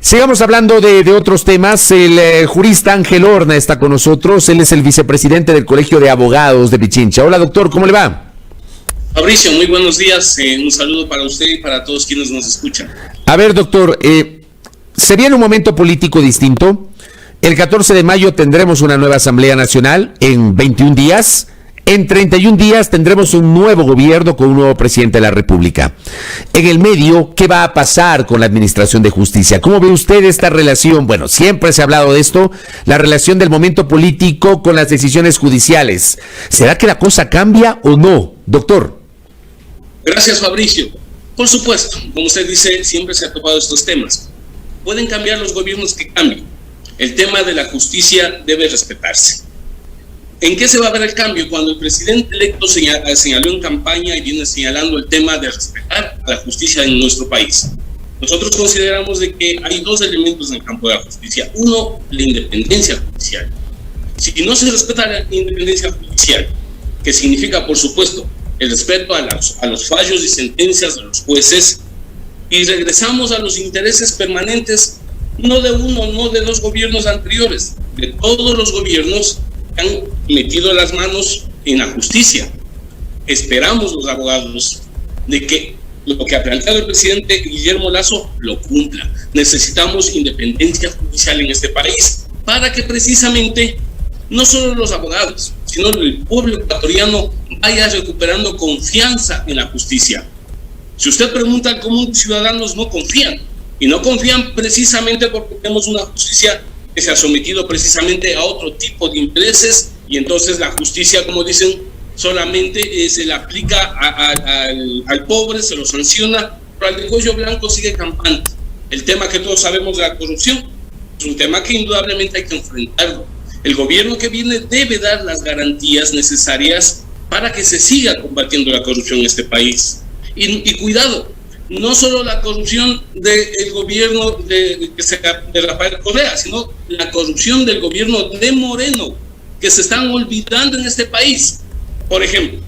Sigamos hablando de otros temas. El jurista Ángel Horna está con nosotros. Él es el vicepresidente del Colegio de Abogados de Pichincha. Hola, doctor, ¿cómo le va? Fabricio, muy buenos días. Un saludo para usted y para todos quienes nos escuchan. A ver, doctor, se viene un momento político distinto. El 14 de mayo tendremos una nueva Asamblea Nacional en 21 días. En 31 días tendremos un nuevo gobierno con un nuevo presidente de la República. En el medio, ¿qué va a pasar con la Administración de Justicia? ¿Cómo ve usted esta relación? Bueno, siempre se ha hablado de esto, la relación del momento político con las decisiones judiciales. ¿Será que la cosa cambia o no, doctor? Gracias, Fabricio. Por supuesto, como usted dice, siempre se han tocado estos temas. Pueden cambiar los gobiernos que cambien. El tema de la justicia debe respetarse. ¿En qué se va a ver el cambio? Cuando el presidente electo señaló en campaña y viene señalando el tema de respetar a la justicia en nuestro país. Nosotros consideramos de que hay dos elementos en el campo de la justicia. Uno, la independencia judicial. Si no se respeta la independencia judicial, que significa, por supuesto, el respeto a los fallos y sentencias de los jueces, y regresamos a los intereses permanentes, no de uno, no de dos gobiernos anteriores, de todos los gobiernos han metido las manos en la justicia. Esperamos los abogados de que lo que ha planteado el presidente Guillermo Lasso lo cumpla. Necesitamos independencia judicial en este país para que precisamente no solo los abogados, sino el pueblo ecuatoriano vaya recuperando confianza en la justicia. Si usted pregunta al común, ciudadanos no confían, y no confían precisamente porque tenemos una justicia que se ha sometido precisamente a otro tipo de intereses, y entonces la justicia, como dicen, solamente se le aplica al pobre, se lo sanciona, pero al de cuello blanco sigue campante. El tema que todos sabemos de la corrupción es un tema que indudablemente hay que enfrentarlo. El gobierno que viene debe dar las garantías necesarias para que se siga combatiendo la corrupción en este país. Y cuidado, no solo la corrupción del gobierno de Rafael Correa, sino la corrupción del gobierno de Moreno, que se están olvidando en este país. Por ejemplo,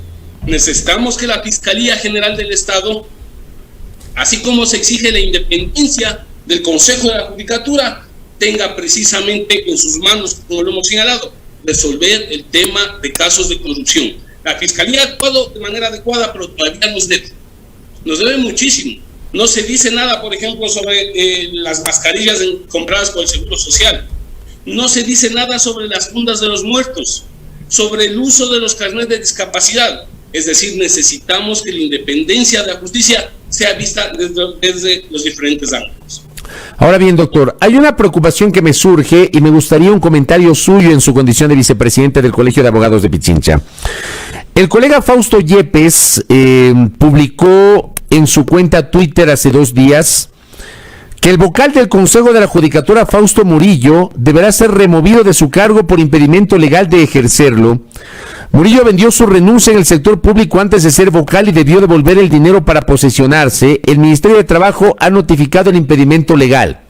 necesitamos que la Fiscalía General del Estado, así como se exige la independencia del Consejo de la Judicatura, tenga precisamente en sus manos, como lo hemos señalado, resolver el tema de casos de corrupción. La Fiscalía ha actuado de manera adecuada, pero todavía nos debe muchísimo. No se dice nada, por ejemplo, sobre las mascarillas compradas por el Seguro Social. No se dice nada sobre las fundas de los muertos, sobre el uso de los carnets de discapacidad. Es decir, necesitamos que la independencia de la justicia sea vista desde los diferentes ángulos. Ahora bien, doctor, hay una preocupación que me surge y me gustaría un comentario suyo en su condición de vicepresidente del Colegio de Abogados de Pichincha. El colega Fausto Yepes publicó en su cuenta Twitter hace 2 días que el vocal del Consejo de la Judicatura, Fausto Murillo, deberá ser removido de su cargo por impedimento legal de ejercerlo. Murillo vendió su renuncia en el sector público antes de ser vocal y debió devolver el dinero para posesionarse. El Ministerio de Trabajo ha notificado el impedimento legal.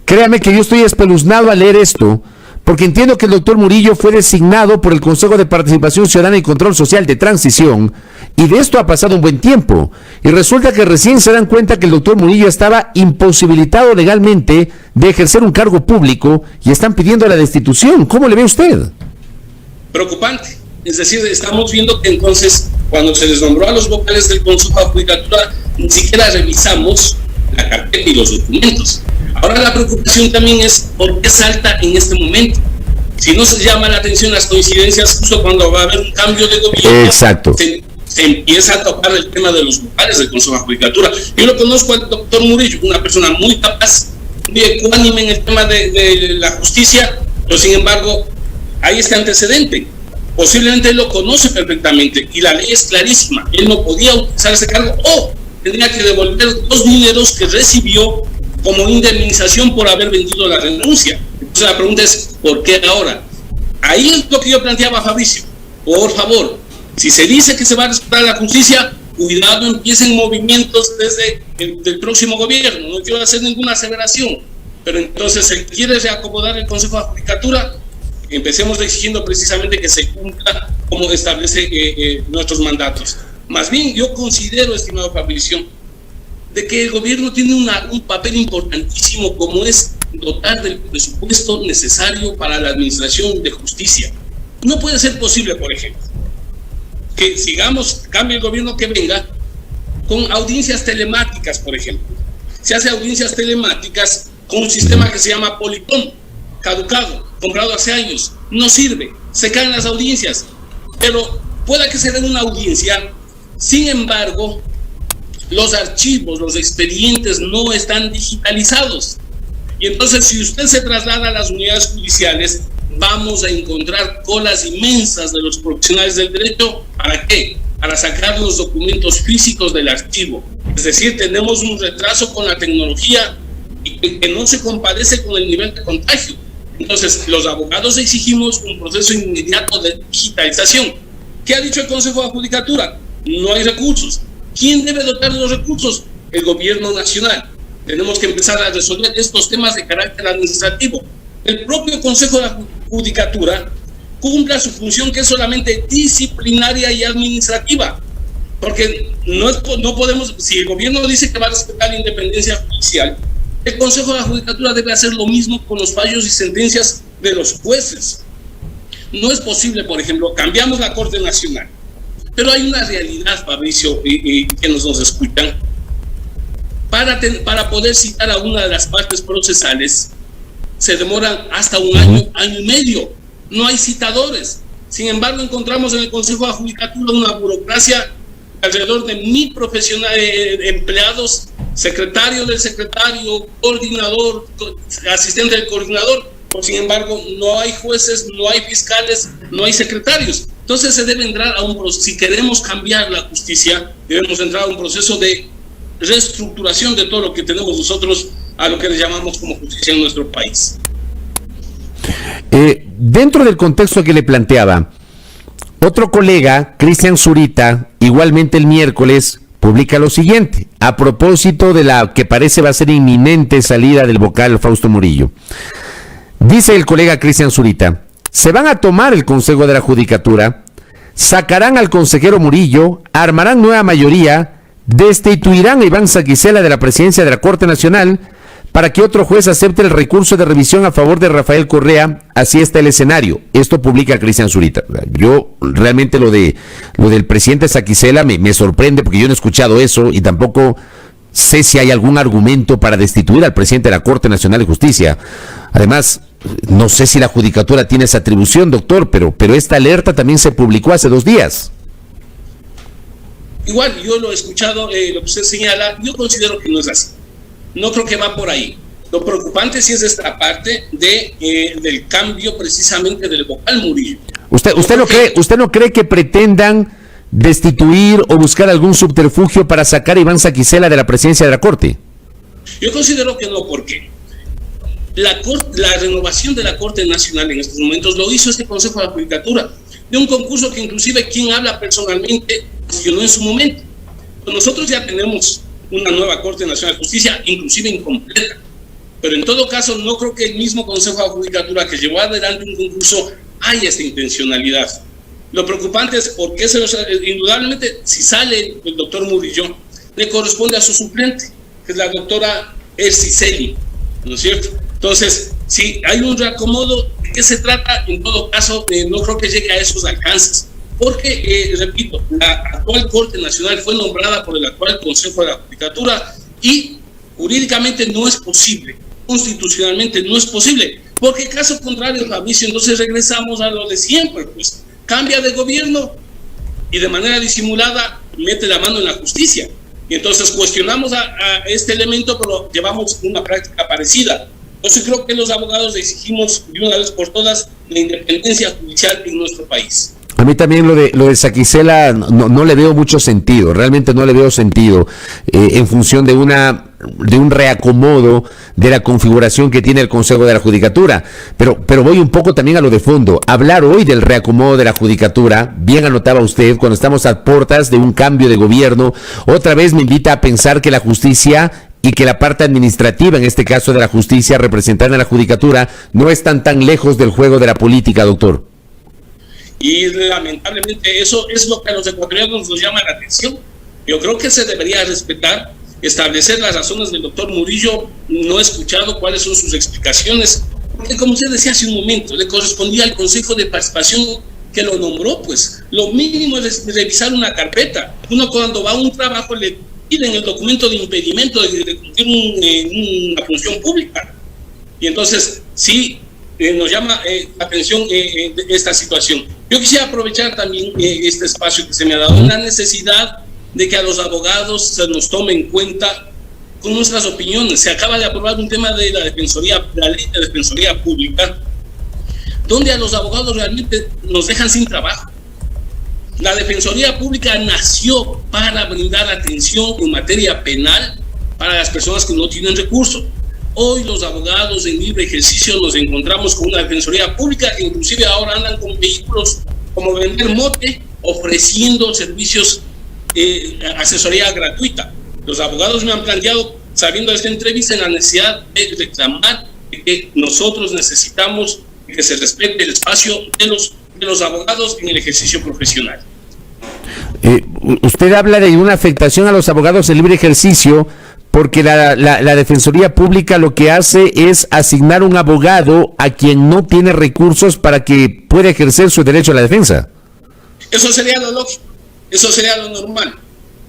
Créame que yo estoy espeluznado al leer esto, porque entiendo que el doctor Murillo fue designado por el Consejo de Participación Ciudadana y Control Social de Transición, y de esto ha pasado un buen tiempo, y resulta que recién se dan cuenta que el doctor Murillo estaba imposibilitado legalmente de ejercer un cargo público y están pidiendo la destitución. ¿Cómo le ve usted? Preocupante. Es decir, estamos viendo que entonces, cuando se les nombró a los vocales del Consejo de la Judicatura, ni siquiera revisamos la carpeta y los documentos. Ahora la preocupación también es por qué salta en este momento. Si no se llama la atención las coincidencias justo cuando va a haber un cambio de gobierno, exacto, se empieza a tocar el tema de los vocales del Consejo de la Judicatura. Yo lo conozco al doctor Murillo, una persona muy capaz, muy ecuánime en el tema de la justicia, pero sin embargo hay este antecedente. Posiblemente él lo conoce perfectamente y la ley es clarísima. Él no podía utilizar ese cargo o tendría que devolver los dineros que recibió como indemnización por haber vendido la renuncia. Entonces la pregunta es, ¿por qué ahora? Ahí es lo que yo planteaba, Fabricio. Por favor, si se dice que se va a respetar la justicia, cuidado, empiecen movimientos desde el próximo gobierno. No quiero hacer ninguna aseveración, pero entonces se quiere reacomodar el Consejo de la Judicatura. Empecemos exigiendo precisamente que se cumpla como establece nuestros mandatos. Más bien, yo considero, estimado Fabricio, de que el gobierno tiene un papel importantísimo, como es dotar del presupuesto necesario para la administración de justicia. No puede ser posible, por ejemplo, que cambie el gobierno que venga, con audiencias telemáticas, por ejemplo. Se hace audiencias telemáticas con un sistema que se llama Politón, caducado, comprado hace años, no sirve, se caen las audiencias, pero pueda que se den una audiencia, sin embargo, los archivos, los expedientes no están digitalizados. Y entonces, si usted se traslada a las unidades judiciales, vamos a encontrar colas inmensas de los profesionales del derecho. ¿Para qué? Para sacar los documentos físicos del archivo. Es decir, tenemos un retraso con la tecnología y que no se compadece con el nivel de contagio. Entonces, los abogados exigimos un proceso inmediato de digitalización. ¿Qué ha dicho el Consejo de Judicatura? No hay recursos. ¿Quién debe dotar de los recursos? El gobierno nacional. Tenemos que empezar a resolver estos temas de carácter administrativo. El propio Consejo de Judicatura cumpla su función, que es solamente disciplinaria y administrativa. Porque no podemos, si el gobierno dice que va a respetar la independencia judicial, el Consejo de la Judicatura debe hacer lo mismo con los fallos y sentencias de los jueces. No es posible, por ejemplo, cambiamos la Corte Nacional, pero hay una realidad, Fabricio, que nos escuchan. Para poder citar a una de las partes procesales, se demoran hasta un año, año y medio. No hay citadores. Sin embargo, encontramos en el Consejo de la Judicatura una burocracia alrededor de 1,000 profesionales, empleados, secretario del secretario, coordinador, asistente del coordinador. Sin embargo, no hay jueces, no hay fiscales, no hay secretarios. Entonces se debe entrar a un proceso. Si queremos cambiar la justicia, debemos entrar a un proceso de reestructuración de todo lo que tenemos nosotros, a lo que le llamamos como justicia en nuestro país. Dentro del contexto que le planteaba, otro colega, Cristian Zurita, igualmente el miércoles, publica lo siguiente, a propósito de la que parece va a ser inminente salida del vocal Fausto Murillo. Dice el colega Cristian Zurita, se van a tomar el Consejo de la Judicatura, sacarán al consejero Murillo, armarán nueva mayoría, destituirán a Iván Saquicela de la presidencia de la Corte Nacional para que otro juez acepte el recurso de revisión a favor de Rafael Correa. Así está el escenario. Esto publica Cristian Zurita. Yo realmente lo del presidente Saquicela me sorprende, porque yo no he escuchado eso y tampoco sé si hay algún argumento para destituir al presidente de la Corte Nacional de Justicia. Además, no sé si la Judicatura tiene esa atribución, doctor, pero esta alerta también se publicó hace 2 días. Igual, yo lo he escuchado, lo que usted señala, yo considero que no es así. No creo que va por ahí. Lo preocupante sí es esta parte del cambio precisamente del vocal Murillo. ¿Usted no cree que pretendan destituir o buscar algún subterfugio para sacar a Iván Saquicela de la presidencia de la Corte? Yo considero que no, porque la renovación de la Corte Nacional en estos momentos lo hizo este Consejo de la Judicatura, de un concurso que inclusive quien habla personalmente cuestionó en su momento. Pues nosotros ya tenemos una nueva Corte Nacional de Justicia, inclusive incompleta. Pero en todo caso, no creo que el mismo Consejo de la Judicatura que llevó adelante un concurso haya esta intencionalidad. Lo preocupante es porque indudablemente, si sale el doctor Murillo, le corresponde a su suplente, que es la doctora Erciceli, ¿no es cierto? Entonces, si hay un reacomodo, ¿de qué se trata? En todo caso, no creo que llegue a esos alcances. Porque, repito, la actual Corte Nacional fue nombrada por el actual Consejo de la Judicatura y jurídicamente no es posible, constitucionalmente no es posible, porque caso contrario, Fabricio, entonces regresamos a lo de siempre, pues cambia de gobierno y de manera disimulada mete la mano en la justicia. Y entonces cuestionamos a este elemento, pero llevamos una práctica parecida. Entonces creo que los abogados exigimos de una vez por todas la independencia judicial en nuestro país. A mí también lo de Saquicela no le veo mucho sentido, realmente no le veo sentido en función de un reacomodo de la configuración que tiene el Consejo de la Judicatura. Pero voy un poco también a lo de fondo. Hablar hoy del reacomodo de la Judicatura, bien anotaba usted, cuando estamos a puertas de un cambio de gobierno, otra vez me invita a pensar que la justicia y que la parte administrativa, en este caso de la justicia representada en la Judicatura, no están tan lejos del juego de la política, doctor. Y lamentablemente eso es lo que a los ecuatorianos nos llama la atención. Yo creo que se debería respetar establecer las razones del doctor Murillo. No he escuchado cuáles son sus explicaciones, porque como usted decía hace un momento, le correspondía al Consejo de Participación que lo nombró. Pues lo mínimo es revisar una carpeta. Uno cuando va a un trabajo le piden el documento de impedimento de cumplir una función pública, y entonces sí nos llama la atención esta situación. Yo quisiera aprovechar también este espacio que se me ha dado, la necesidad de que a los abogados se nos tome en cuenta con nuestras opiniones. Se acaba de aprobar un tema de la ley de defensoría pública, donde a los abogados realmente nos dejan sin trabajo. La defensoría pública nació para brindar atención en materia penal para las personas que no tienen recursos. Hoy los abogados en libre ejercicio nos encontramos con una defensoría pública que inclusive ahora andan con vehículos como vender mote, ofreciendo servicios, asesoría gratuita. Los abogados me han planteado, sabiendo de esta entrevista, en la necesidad de reclamar que nosotros necesitamos que se respete el espacio de los abogados en el ejercicio profesional. Usted habla de una afectación a los abogados en libre ejercicio, porque la Defensoría Pública lo que hace es asignar un abogado a quien no tiene recursos para que pueda ejercer su derecho a la defensa. Eso sería lo lógico, eso sería lo normal.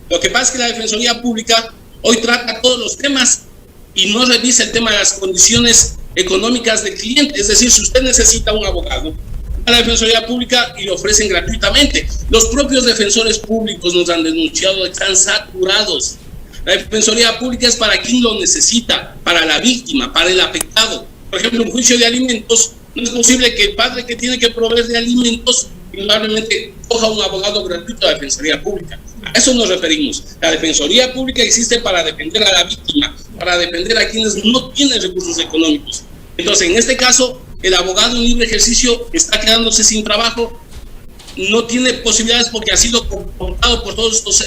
Lo que pasa es que la Defensoría Pública hoy trata todos los temas y no revisa el tema de las condiciones económicas del cliente. Es decir, si usted necesita un abogado, a la Defensoría Pública y lo ofrecen gratuitamente. Los propios defensores públicos nos han denunciado que están saturados. La Defensoría Pública es para quien lo necesita, para la víctima, para el afectado. Por ejemplo, un juicio de alimentos, no es posible que el padre que tiene que proveer de alimentos indudablemente coja un abogado gratuito de la Defensoría Pública. A eso nos referimos. La Defensoría Pública existe para defender a la víctima, para defender a quienes no tienen recursos económicos. Entonces, en este caso, el abogado en libre ejercicio está quedándose sin trabajo, no tiene posibilidades porque ha sido confrontado por todos estos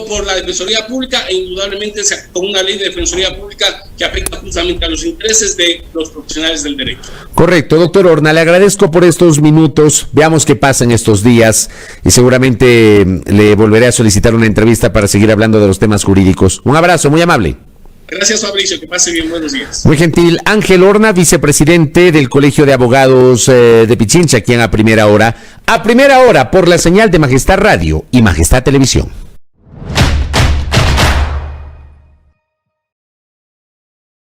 por la Defensoría Pública, e indudablemente con una ley de Defensoría Pública que afecta justamente a los intereses de los profesionales del derecho. Correcto, doctor Horna, le agradezco por estos minutos. Veamos qué pasa en estos días y seguramente le volveré a solicitar una entrevista para seguir hablando de los temas jurídicos. Un abrazo, muy amable. Gracias, Fabricio, que pase bien, buenos días. Muy gentil. Ángel Horna, vicepresidente del Colegio de Abogados de Pichincha, aquí en A Primera Hora. A Primera Hora, por la señal de Majestad Radio y Majestad Televisión.